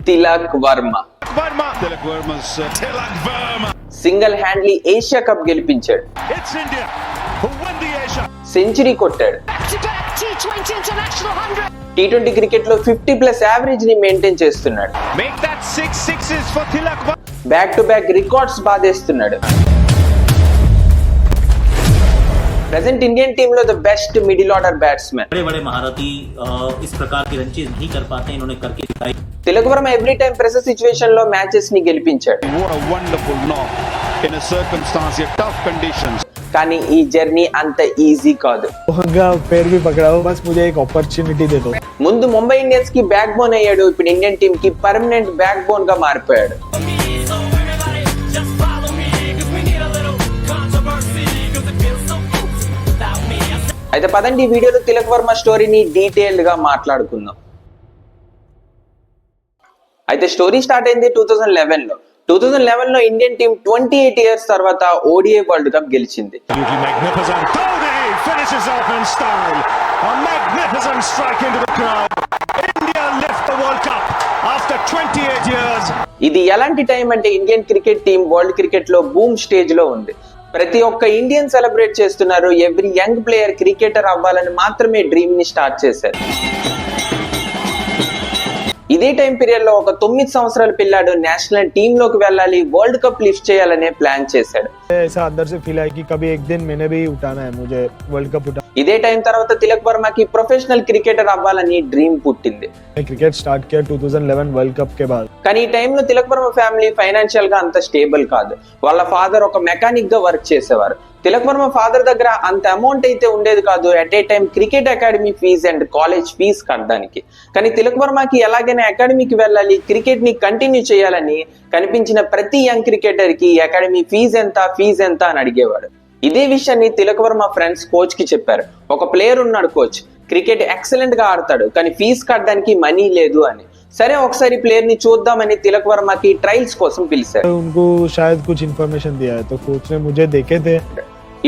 Tilak Varma. Single handedly Asia cup గెలిపించాడు. Century కొట్టాడు. T20 cricket లో 50+ యావరేజ్ ని మెయింటైన్ చేస్తున్నాడు. బ్యాక్ టు బ్యాక్ రికార్డ్స్ బాధేస్తున్నాడు. प्रेजेंट इंडियन टीम लो the best middle order batsman. बड़े महारथी इस प्रकार की रन चेज नहीं कर पाते, इन्होंने करके दिखाई. Tilak Varma every time pressure situation लो मैचेस ని గెలిపించాడు. What a wonderful knock in a circumstance of tough conditions. కానీ ఈ జర్నీ అంత ఈజీ కాదు. उनका पैर भी पकड़ा हो, बस मुझे एक अपॉर्चुनिटी दे दो. ముందు ముంబై ఇండియన్స్ కి బ్యాక్ బోన్ అయ్యాడు. ఇప్పుడు ఇండియన్ టీమ్ కి పర్మనెంట్ బ్యాక్ బోన్ గా మారిపోయాడు. అయితే పదండి ఈ వీడియోలో తిలక్ వర్మ స్టోరీని డీటెయిల్డ్ గా మాట్లాడుకుందాం. అయితే స్టోరీ స్టార్ట్ అయింది 2011 లో. 2011 లో ఇండియన్ టీం 28 ఇయర్స్ తర్వాత ఓడిఐ వరల్డ్ కప్ గెలిచింది. ఇది ఎలాంటి టైం అంటే Indian cricket team world cricket లో బూమ్ స్టేజ్ లో ఉంది. ప్రతి ఒక్క ఇండియన్ సెలబ్రేట్ చేస్తున్నారు. ఎవ్రీ యంగ్ ప్లేయర్ క్రికెటర్ అవ్వాలని మాత్రమే డ్రీమ్ ని స్టార్ట్ చేశారు. ఇదే టైం పీరియడ్ లో ఒక 9 సంవత్సరాల పిల్లాడు నేషనల్ టీమ్ లోకి వెళ్ళాలి, వరల్డ్ కప్ లిఫ్ట్ చేయాలనే ప్లాన్ చేశాడు. ఇదే టైం తర్వాత తిలక్ వర్మకి ప్రొఫెషనల్ క్రికెటర్ అవ్వాలని డ్రీమ్ పుట్టింది. క్రికెట్ స్టార్ట్ కియా 2011 వరల్డ్ కప్ కే బాద్. కానీ ఈ టైంలో తిలక్ వర్మ ఫ్యామిలీ ఫైనాన్షియల్ గా అంత స్టేబుల్ కాదు. వాళ్ళ ఫాదర్ ఒక మెకానిక్ గా వర్క్ చేసేవారు. తిలక్ వర్మ ఫాదర్ దగ్గర అంత అమౌంట్ అయితే ఉండేది కాదు at a time cricket academy fees and college fees కట్టడానికి. కానీ తిలక్ వర్మకి ఎలాగైనా అకాడమీకి వెళ్ళాలి, క్రికెట్ ని కంటిన్యూ చేయాలని కనిపించిన ప్రతి యంగ్ క్రికెటర్ కి అకాడమీ ఫీజ్ ఎంత అని అడిగేవాడు. ఇదే విషయాన్ని తిలక్ వర్మ ఫ్రెండ్స్ కోచ్ కి చెప్పారు. ఒక ప్లేయర్ ఉన్నాడు కోచ్, క్రికెట్ ఎక్సలెంట్ గా ఆడతాడు కానీ ఫీజు కట్టడానికి మనీ లేదు అని. సరే ఒకసారి ప్లేయర్ ని చూద్దామని తిలక్ వర్మకి ట్రయల్స్ కోసం పిలిచారు.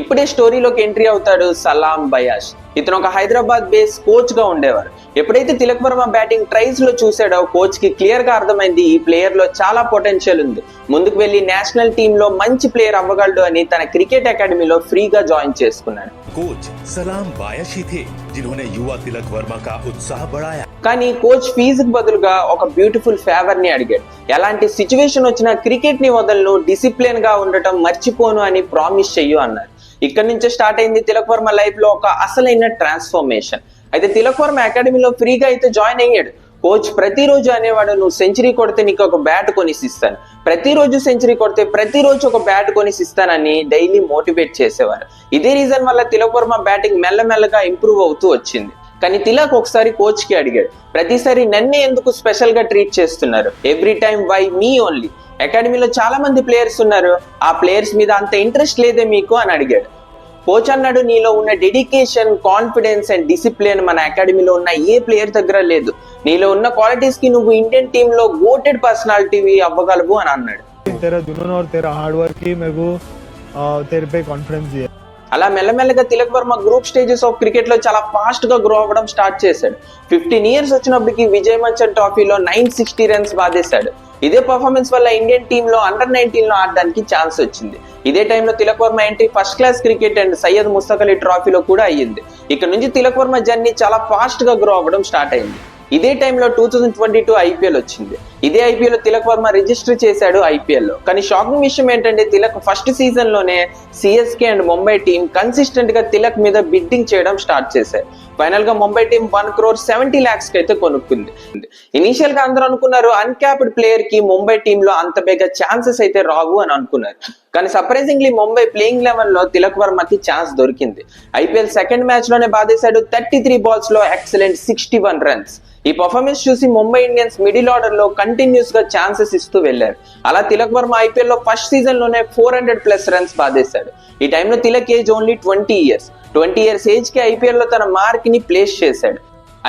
ఇప్పుడే స్టోరీలోకి ఎంట్రీ అవుతాడు సలాం బయాష్. ఇతను ఒక హైదరాబాద్ బేస్ కోచ్ గా ఉండేవారు. ఎప్పుడైతే తిలక్ వర్మ బ్యాటింగ్ ట్రైల్స్ లో చూసాడో కోచ్ కి క్లియర్ గా అర్థమైంది ఈ ప్లేయర్ లో చాలా పొటెన్షియల్ ఉంది, ముందుకు వెళ్లి నేషనల్ టీమ్ లో మంచి ప్లేయర్ అవ్వగలడు అని తన క్రికెట్ అకాడమీలో ఫ్రీగా జాయిన్ చేసుకున్నాడు. కోచ్ సలాం బయాష్ ही थे जिन्होंने युवा तिलक वर्मा का उत्साह बढ़ाया. కానీ కోచ్ ఫీజుకు బదులుగా ఒక బ్యూటిఫుల్ ఫేవర్ ని అడిగాడు. ఎలాంటి సిచ్యువేషన్ వచ్చినా క్రికెట్ ని వదలను, డిసిప్లిన్ గా ఉండటం మర్చిపోను అని ప్రామిస్ చెయ్యు అన్నారు. ఇక్కడ నుంచే స్టార్ట్ అయింది తిలక్ వర్మ లైఫ్ లో ఒక అసలైన ట్రాన్స్ఫర్మేషన్. అయితే తిలక్ వర్మ అకాడమీలో ఫ్రీగా అయితే జాయిన్ అయ్యాడు. కోచ్ ప్రతిరోజు అనేవాడు, నువ్వు సెంచరీ కొడితే నీకు ఒక బ్యాట్ కొనిసిస్తాను, ప్రతిరోజు సెంచరీ కొడితే ప్రతిరోజు ఒక బ్యాట్ కొనిసిస్తానని డైలీ మోటివేట్ చేసేవారు. ఇదే రీజన్ వల్ల తిలక్ వర్మ బ్యాటింగ్ మెల్లమెల్లగా ఇంప్రూవ్ అవుతూ వచ్చింది. కానీ తిలక్ ఒకసారి కోచ్ కి అడిగాడు, ప్రతిసారి నన్నే ఎందుకు స్పెషల్ గా ట్రీట్ చేస్తున్నారు, every time why me only, అకాడమీలో చాలా మంది ప్లేయర్స్ ఉన్నారు, ఆ ప్లేయర్స్ మీద అంత ఇంట్రెస్ట్ లేదే మీకు అని అడిగాడు. కోచ్ అన్నాడు, నీలో ఉన్న డెడికేషన్, కాన్ఫిడెన్స్ అండ్ డిసిప్లిన్ మన అకాడమీలో ఉన్న ఏ ప్లేయర్ దగ్గర లేదు, నీలో ఉన్న క్వాలిటీస్ కి నువ్వు ఇండియన్ టీమ్ లో గోటెడ్ పర్సనాలిటీ అవ్వగలవు అని అన్నాడు. అలా మెల్లమెల్లగా Tilak Varma group stages of cricket లో చాలా ఫాస్ట్ గా గ్రో అవ్వడం స్టార్ట్ చేశాడు. 15 ఇయర్స్ వచ్చినప్పటికి విజయ్ మర్చెంట్ ట్రోఫీలో 960 రన్స్ బాధేశాడు. ఇదే పర్ఫార్మెన్స్ వల్ల ఇండియన్ టీమ్ లో అండర్-19 లో ఆడడానికి ఛాన్స్ వచ్చింది. ఇదే టైంలో Tilak Varma entry first class cricket and Syed Mushtaq Ali ట్రోఫీలో కూడా అయ్యింది. ఇక్కడ నుంచి తిలక్ వర్మ జర్నీ చాలా ఫాస్ట్ గా గ్రో అవ్వడం స్టార్ట్ అయింది. ఇదే టైంలో 2022 ఐపీఎల్ వచ్చింది. ఇదే ఐపీఎల్ లో తిలక్ వర్మ రిజిస్టర్ చేశాడు ఐపీఎల్ లో. కానీ షాకింగ్ విషయం ఏంటంటే తిలక్ ఫస్ట్ సీజన్ లోనే CSK and Mumbai team consistent గా తిలక్ మీద బిడ్డింగ్ చేయడం స్టార్ట్ చేశారు. ఫైనల్ గా ముంబై టీం 1,70 lakhs కి అయితే కొనుక్కుంది. ఇనీషియల్ గా అందరూ అనుకున్నారు అన్క్యాప్డ్ ప్లేయర్ కి ముంబై టీమ్ లో అంత బేగా ఛాన్సెస్ అయితే రావు అని అనుకున్నారు. కానీ సర్ప్రైజింగ్లీ ముంబై ప్లేయింగ్ లెవెల్ లో తిలక్ వర్మకి ఛాన్స్ దొరికింది. ఐపీఎల్ సెకండ్ మ్యాచ్ లోనే బాధేశాడు. 33 balls లో ఎక్సలెంట్ 61 runs. ఈ పర్ఫార్మెన్స్ చూసి ముంబై ఇండియన్స్ మిడిల్ ఆర్డర్ లో కంటిన్యూస్ గా ఛాన్సెస్ ఇస్తూ వెళ్లారు. అలా తిలక్ వర్మ ఐపీఎల్ లో ఫస్ట్ సీజన్ లోనే 400+ runs బాధేశాడు. ఈ టైంలో Tilak age only 20 years. 20 years age కి ఐపీఎల్ లో తన మార్క్ ని ప్లేస్ చేశాడు.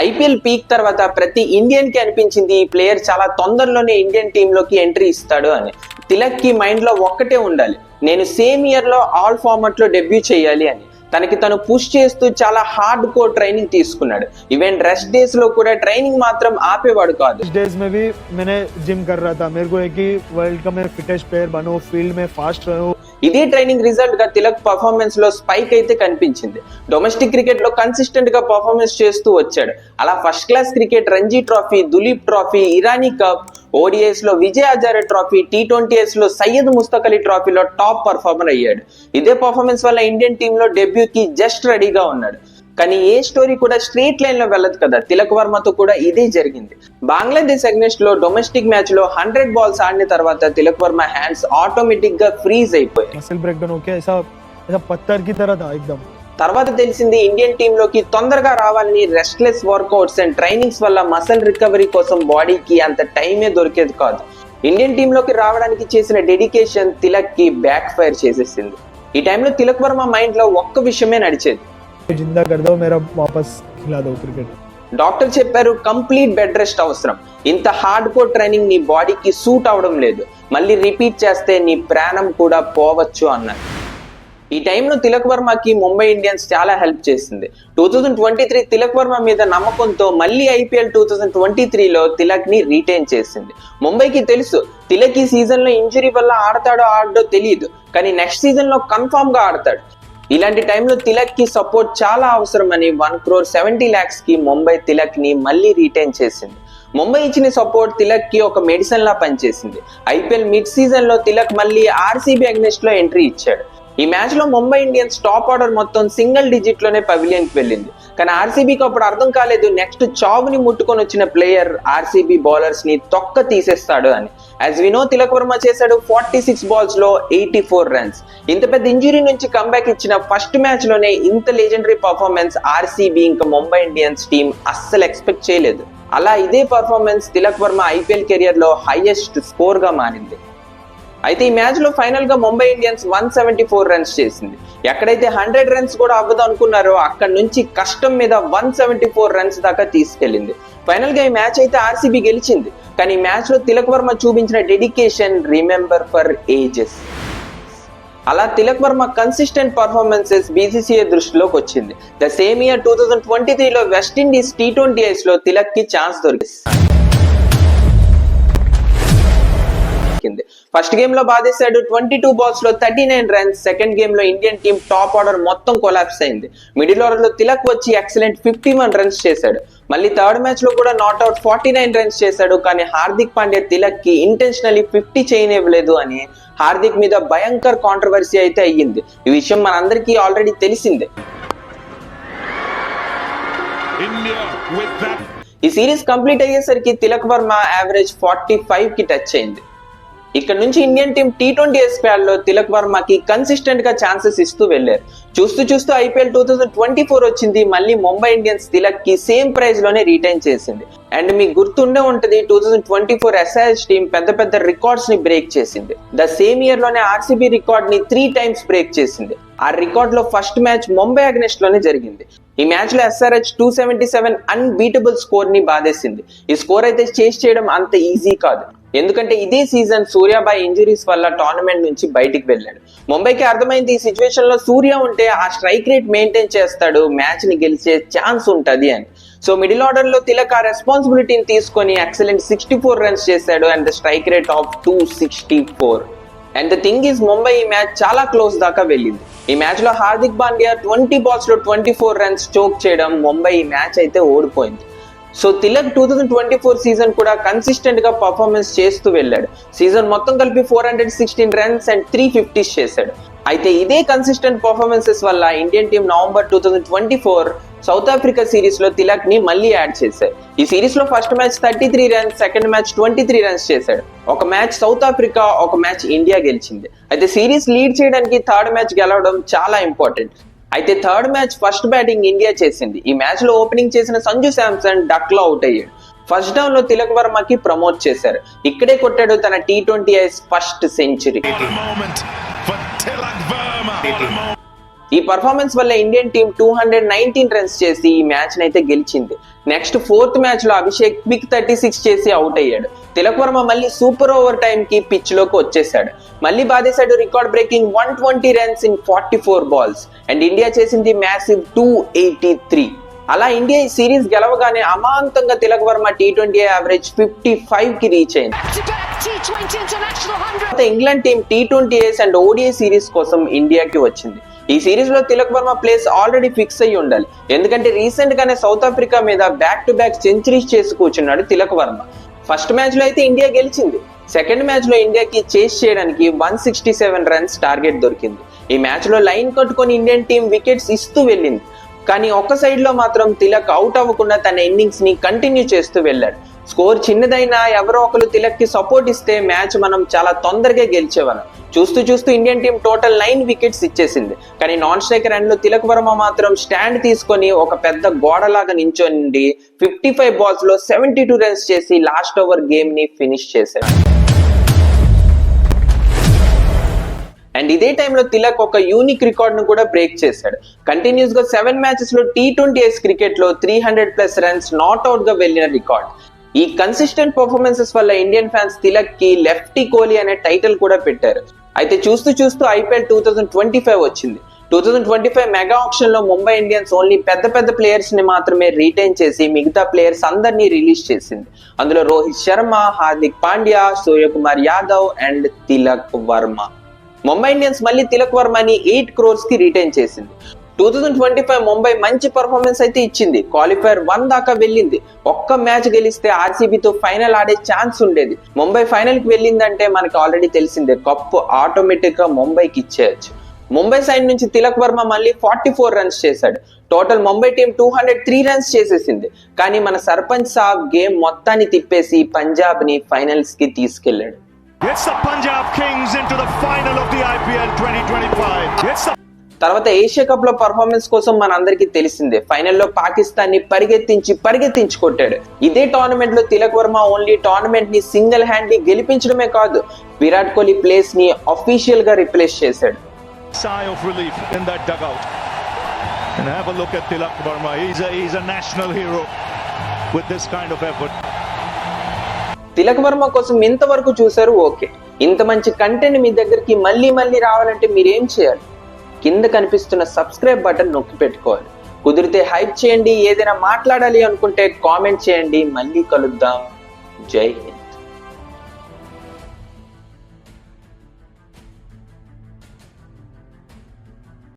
ఐపీఎల్ పీక్ తర్వాత ప్రతి ఇండియన్ కి అనిపించింది ఈ ప్లేయర్ చాలా తొందరలోనే ఇండియన్ టీమ్ లోకి ఎంట్రీ ఇస్తాడు అని. తిలక్ కి మైండ్ లో ఒక్కటే ఉండాలి, నేను సేమ్ ఇయర్ లో ఆల్ ఫార్మాట్ లో డెబ్యూ చేయాలి అని. తనకి తను పుష్ చేస్తూ చాలా హార్డ్ కోర్ ట్రైనింగ్ తీసుకున్నాడు. ఈవెన్ రెస్ట్ డేస్ లో కూడా ట్రైనింగ్ మాత్రం ఆపేవాడు కాదు. इस डेज में भी मैंने जिम कर रहा था. मेरे को है कि वर्ल्ड का मैं फिटेस्ट प्लेयर बनूं, फील्ड में फास्ट रहूं. ఇదే ట్రైనింగ్ రిజల్ట్ గా తిలక్ పర్ఫార్మెన్స్ లో స్పైక్ అయితే కనిపించింది. డొమెస్టిక్ క్రికెట్ లో కన్సిస్టెంట్ గా పర్ఫార్మెన్స్ చేస్తూ వచ్చాడు. అలా first class cricket Ranji trophy, Duleep trophy, Irani cup, ODIs లో విజయ్ హజారే ట్రోఫీ, T20s లో సయ్యద్ ముస్తక్ అలీ ట్రోఫీలో టాప్ పర్ఫార్మర్ అయ్యాడు. ఇదే పర్ఫార్మెన్స్ వల్ల ఇండియన్ టీమ్ లో డెబ్యూకి జస్ట్ రెడీగా ఉన్నాడు. కానీ ఏ స్టోరీ కూడా స్ట్రేట్ లైన్ లో వెళ్ళదు కదా. తిలక్ వర్మతో కూడా ఇదే జరిగింది. బంగ్లాదేశ్ అగెన్స్ట్ లో డొమెస్టిక్ మ్యాచ్ లో 100 బాల్స్ ఆడిన తర్వాత తిలక్ వర్మ హ్యాండ్స్ ఆటోమేటిక్ గా ఫ్రీజ్ అయిపోయాయి. मसल ब्रेकडाउन हो गया, ऐसा पत्थर की तरह था एकदम. తర్వాత తెలిసింది ఇండియన్ టీమ్ లోకి తొందరగా రావాలని రెస్ట్లెస్ వర్కౌట్స్ అండ్ ట్రైనింగ్స్ వల్ల మసల్ రికవరీ కోసం బాడీకి అంత టైమే దొరికేది కాదు. ఇండియన్ టీమ్ లోకి రావడానికి చేసిన డెడికేషన్ తిలక్ కి బ్యాక్ ఫైర్ చేసేసింది. ఈ టైంలో తిలక్ వర్మ మైండ్ లో ఒక్క విషయమే నడిచేది. जिंदा कर दो, मेरा वापस खिला दो क्रिकेट. డాక్టర్ చెప్పారు కంప్లీట్ బెడ్ రెస్ట్ అవసరం. ఇంత హార్డ్ కోర్ ట్రైనింగ్ నీ బాడీకి సూట్ అవడం లేదు. మళ్ళీ రిపీట్ చేస్తే నీ ప్రాణం కూడా పోవచ్చు అన్నారు. ఈ టైంలో తిలక్ వర్మకి ముంబై ఇండియన్స్ చాలా హెల్ప్ చేసింది. 2023 తిలక్ వర్మ మీద నమ్మకంతో మళ్ళీ IPL 2023లో తిలక్ ని రీటైన్ చేసింది. ముంబైకి తెలుసు తిలక్ ఈ సీజన్ లో ఇంజరీ వల్ల ఆడతాడో ఆడడో తెలియదు, కానీ నెక్స్ట్ సీజన్ లో కన్ఫర్మ్ గా ఆడతాడు. ఇలాంటి టైంలో తిలక్ కి సపోర్ట్ చాలా అవసరం అని 1,70 crore కి ముంబై తిలక్ ని మళ్ళీ రీటైన్ చేసింది. ముంబై ఇచ్చిన సపోర్ట్ తిలక్ కి ఒక మెడిసిన్ లా పనిచేసింది. IPL మిడ్ సీజన్ లో తిలక్ మళ్ళీ RCB అగెన్స్ట్ లో ఎంట్రీ ఇచ్చాడు. ఈ మ్యాచ్ లో ముంబై ఇండియన్స్ టాప్ ఆర్డర్ మొత్తం సింగిల్ డిజిట్ లోనే పవిలియన్ కి వెళ్ళింది. కానీ RCBకి అప్పుడు అర్థం కాలేదు నెక్స్ట్ చావుని ముట్టుకొని వచ్చిన ప్లేయర్ RCB బౌలర్స్ ని తొక్క తీసేస్తాడు అని. As we know Tilak Varma చేశాడు 46 balls లో 84 runs. ఇంత పెద్ద ఇంజురీ నుంచి కంబ్యాక్ ఇచ్చిన ఫస్ట్ మ్యాచ్ లోనే ఇంత లెజెండరీ పర్ఫార్మెన్స్ RCB ఇంకా ముంబై ఇండియన్స్ టీమ్ అస్సలు ఎక్స్పెక్ట్ చేయలేదు. అలా ఇదే performance Tilak Varma IPL career లో హైయెస్ట్ స్కోర్ గా మారింది. అయితే ఈ మ్యాచ్ లో ఫైనల్ గా ముంబై ఇండియన్స్ 174 runs చేసింది. ఎక్కడైతే 100 runs కూడా అవ్వదు అనుకున్నారో అక్కడ నుంచి కష్టం మీద 174 runs దాకా తీసుకెళ్లింది. ఫైనల్ గా ఈ మ్యాచ్ అయితే RCB గెలిచింది. కానీ ఈ మ్యాచ్ లో తిలక్ వర్మ చూపించిన డెడికేషన్ రిమెంబర్ ఫర్ ఏజెస్. అలా Tilak Varma consistent performances BCCI దృష్టిలోకి వచ్చింది. ద సేమ్ ఇయర్ 2023లో వెస్టిండీస్ T20s లో తిలక్ కి ఛాన్స్ దొరికింది. ఫస్ట్ గేమ్ లో బాధేశాడు. 22 balls లో 39 runs. సెకండ్ గేమ్ లో ఇండియన్ టీమ్ టాప్ ఆర్డర్ మొత్తం కొలాప్స్ అయింది. మిడిల్ ఆర్డర్ లో తిలక్ వచ్చి ఎక్సలెంట్ 51 runs చేశాడు. మళ్ళీ థర్డ్ మ్యాచ్ లో కూడా నాట్అవుట్ 49 runs చేశాడు. కానీ హార్దిక్ పాండ్యా తిలక్ కి ఇంటెన్షనల్లీ 50 చేయనివ్వలేదు అని హార్దిక్ మీద భయంకర కాంట్రవర్సీ అయితే అయ్యింది. ఈ విషయం మనందరికీ ఆల్రెడీ తెలిసిందే. ఈ సిరీస్ కంప్లీట్ అయ్యేసరికి తిలక్ వర్మ యావరేజ్ 45 కి టచ్ అయింది. ఇక్కడ నుంచి ఇండియన్ టీం T20 స్క్వాడ్ లో తిలక్ వర్మకి కన్సిస్టెంట్ గా ఛాన్సెస్ ఇస్తూ వెళ్లారు. చూస్తూ IPL 2024 వచ్చింది. మళ్ళీ ముంబై ఇండియన్స్ తిలక్ కి సేమ్ ప్రైజ్ లోనే రిటైన్ చేసింది. అండ్ మీకు గుర్తుండే ఉంటది 2024 SIS టీం పెద్ద రికార్డ్స్ ని బ్రేక్ చేసింది. ద సేమ్ ఇయర్ లోనే RCB రికార్డ్ ని 3 times బ్రేక్ చేసింది. ఆ రికార్డ్ లో ఫస్ట్ మ్యాచ్ ముంబై అగెన్స్ట్ లోనే జరిగింది. ఈ మ్యాచ్ లో SRH 277 అన్బీటబుల్ స్కోర్ ని బాధేసింది. ఈ స్కోర్ అయితే చేస్ చేయడం అంత ఈజీ కాదు. ఎందుకంటే ఇదే సీజన్ సూర్యాబాయ్ ఇంజురీస్ వల్ల టోర్నమెంట్ నుంచి బయటికి వెళ్ళాడు. ముంబైకి అర్థమైంది ఈ సిచ్యువేషన్ లో సూర్య ఉంటే ఆ స్ట్రైక్ రేట్ మెయింటైన్ చేస్తాడు, మ్యాచ్ ని గెలిచే ఛాన్స్ ఉంటది అని. సో మిడిల్ ఆర్డర్ లో తిలక్ ఆ రెస్పాన్సిబిలిటీని తీసుకొని ఎక్సలెంట్ 64 runs చేశాడు and the strike rate of 264. And the thing is Mumbai ఈ మ్యాచ్ చాలా క్లోజ్ దాకా వెళ్ళింది. ఈ మ్యాచ్ లో హార్దిక్ పాండ్యా 20 balls లో 24 runs చోక్ చేయడం ముంబై ఈ మ్యాచ్ అయితే ఓడిపోయింది. సో తిలక్ 2024 సీజన్ కూడా కన్సిస్టెంట్ గా పర్ఫార్మెన్స్ చేస్తూ వెళ్ళాడు. సీజన్ మొత్తం కలిపి 416 runs అండ్ 350s చేశాడు. అయితే ఇదే కన్సిస్టెంట్ పర్ఫార్మెన్సెస్ వల్ల Indian team November 2024 south Africa series లో తిలక్ ని మళ్ళీ యాడ్ చేశారు. ఈ సిరీస్ లో first match 33 runs, second match 23 runs చేశాడు. ఒక మ్యాచ్ సౌత్ ఆఫ్రికా, ఒక మ్యాచ్ ఇండియా గెలిచింది. అయితే సిరీస్ లీడ్ చేయడానికి థర్డ్ మ్యాచ్ గెలవడం చాలా ఇంపార్టెంట్. అయితే third match first batting India చేసింది. ఈ మ్యాచ్ లో ఓపెనింగ్ చేసిన సంజు శాంసన్ డక్ లో అవుట్ అయ్యాడు. ఫస్ట్ డౌన్ లో తిలక్ వర్మకి ప్రమోట్ చేశారు. ఇక్కడే కొట్టాడు తన T20s ఫస్ట్ సెంచరీ. ఈ పర్ఫార్మెన్స్ వల్ల ఇండియన్ టీం 219 runs చేసి ఈ మ్యాచ్ నైతే గెలిచింది. నెక్స్ట్ ఫోర్త్ మ్యాచ్ లో అభిషేక్ క్విక్ 36 చేసి అవుట్ అయ్యాడు. తిలక్ వర్మ మళ్ళీ సూపర్ ఓవర్ టైం కి పిచ్ లోకి వచ్చేసాడు. మళ్ళీ బాధేశాడు record breaking 120 runs in 44 balls and India చేసింది మ్యాసివ్ 283. అలా ఇండియా ఈ సిరీస్ గెలవగానే అమాంతంగా తిలక్ వర్మ T20 యావరేజ్ 55 కి రీచ్ అయింది. England team T20s and ODI series కోసం ఇండియాకి వచ్చింది. ఈ సిరీస్ లో Tilak Varma place already fix అయ్యి ఉండాలి, ఎందుకంటే రీసెంట్ గానే సౌత్ ఆఫ్రికా మీద బ్యాక్ టు బ్యాక్ సెంచరీస్ చేసి కూర్చున్నాడు తిలక్ వర్మ. ఫస్ట్ మ్యాచ్ లో అయితే ఇండియా గెలిచింది. సెకండ్ మ్యాచ్ లో ఇండియాకి చేస్ చేయడానికి 167 రన్స్ టార్గెట్ దొరికింది. ఈ మ్యాచ్ లో లైన్ కట్టుకొని ఇండియన్ టీం వికెట్స్ ఇస్తూ వెళ్ళింది. కానీ ఒక్క సైడ్ లో మాత్రం తిలక్ అవుట్ అవ్వకుండా తన ఇన్నింగ్స్ ని కంటిన్యూ చేస్తూ వెళ్ళాడు. స్కోర్ చిన్నదైనా ఎవరో ఒకరు తిలక్ కి సపోర్ట్ ఇస్తే మ్యాచ్ మనం చాలా తొందరగా గెలిచేవాళ్ళం. చూస్తూ ఇండియన్ టీం టోటల్ 9 వికెట్స్ ఇచ్చేసింది. కానీ నాన్ స్ట్రైకర్ ఎండ్ లో తిలక్ వర్మ మాత్రం స్టాండ్ తీసుకొని ఒక పెద్ద గోడలాగా నించొని 55 బాల్స్ లో 72 రన్స్ చేసి లాస్ట్ ఓవర్ గేమ్ ని ఫినిష్ చేశాడు. అండ్ ఇదే టైంలో తిలక్ ఒక యూనిక్ రికార్డ్ ను కూడా బ్రేక్ చేశాడు. కంటిన్యూస్ గా 7 మ్యాచెస్ లో T20s క్రికెట్ లో 300+ రన్స్ నాట్ అవుట్ గా వెళ్లిన రికార్డ్. ఈ కన్సిస్టెంట్ పర్ఫార్మెన్సెస్ వల్ల ఇండియన్ ఫ్యాన్స్ తిలక్ కి లెఫ్టీ కోహ్లీ అనే టైటిల్ కూడా పెట్టారు. అయితే చూస్తూ IPL 2025 వచ్చింది. 2025 మెగా ఆప్షన్ లో ముంబై ఇండియన్స్ ఓన్లీ పెద్ద ప్లేయర్స్ ని మాత్రమే రీటైన్ చేసి మిగతా ప్లేయర్స్ అందరినీ రిలీజ్ చేసింది. అందులో రోహిత్ శర్మ, హార్దిక్ పాండ్యా, సూర్యకుమార్ యాదవ్ అండ్ తిలక్ వర్మ. ముంబై ఇండియన్స్ మళ్ళీ తిలక్ వర్మని 8 crores కి రిటైన్ చేసింది. 2025 ముంబై మంచి పర్ఫార్మెన్స్ అయితే ఇచ్చింది. క్వాలిఫైర్ 1 దాకా వెళ్ళింది. ఒక్క మ్యాచ్ గెలిస్తే ఆర్సీబీతో ఫైనల్ ఆడే ఛాన్స్ ఉండేది. ముంబై ఫైనల్ కి వెళ్ళిందంటే మనకి ఆల్రెడీ తెలిసిందే, కప్పు ఆటోమేటిక్ గా ముంబైకి ఇచ్చేయచ్చు. ముంబై సైడ్ నుంచి తిలక్ వర్మ మళ్ళీ 44 రన్స్ చేశాడు. టోటల్ ముంబై టీం 203 రన్స్ చేసేసింది. కానీ మన సర్పంచ్ సాబ్ గేమ్ మొత్తాన్ని తిప్పేసి పంజాబ్ ని ఫైనల్స్ కి తీసుకెళ్లాడు. It's the Punjab Kings into the final of the IPL 2025. తర్వాత ఏషియా కప్ లో పర్ఫార్మెన్స్ కోసం మనందరికీ తెలిసిందే, ఫైనల్లో పాకిస్తాన్ ని పరిగెత్తించి కొట్టాడు. ఇదే టోర్నమెంట్ లో తిలక్ వర్మ ఓన్లీ టోర్నమెంట్ ని సింగిల్ హ్యాండ్ ని గెలిపించడమే కాదు, విరాట్ కోహ్లీ ప్లేస్ ని అఫీషియల్ గా రిప్లేస్ చేశాడు. Sigh of relief in that dugout. And have a look at Tilak Verma. He's a national hero with this kind of effort. Tilak Varma కోసం ఇంతవరకు చూసారు, ఓకే. ఇంత మంచి కంటెంట్ మీ దగ్గరికి మళ్ళీ రావాలంటే మీరేం చేయాలి? కింద కనిపిస్తున్న సబ్స్క్రైబ్ బటన్ నొక్కి పెట్టుకోవాలి. కుదిరితే హైప్ చేయండి, ఏదైనా మాట్లాడాలి అనుకుంటే కామెంట్ చేయండి. మళ్ళీ కలుద్దాం. జై హింద్.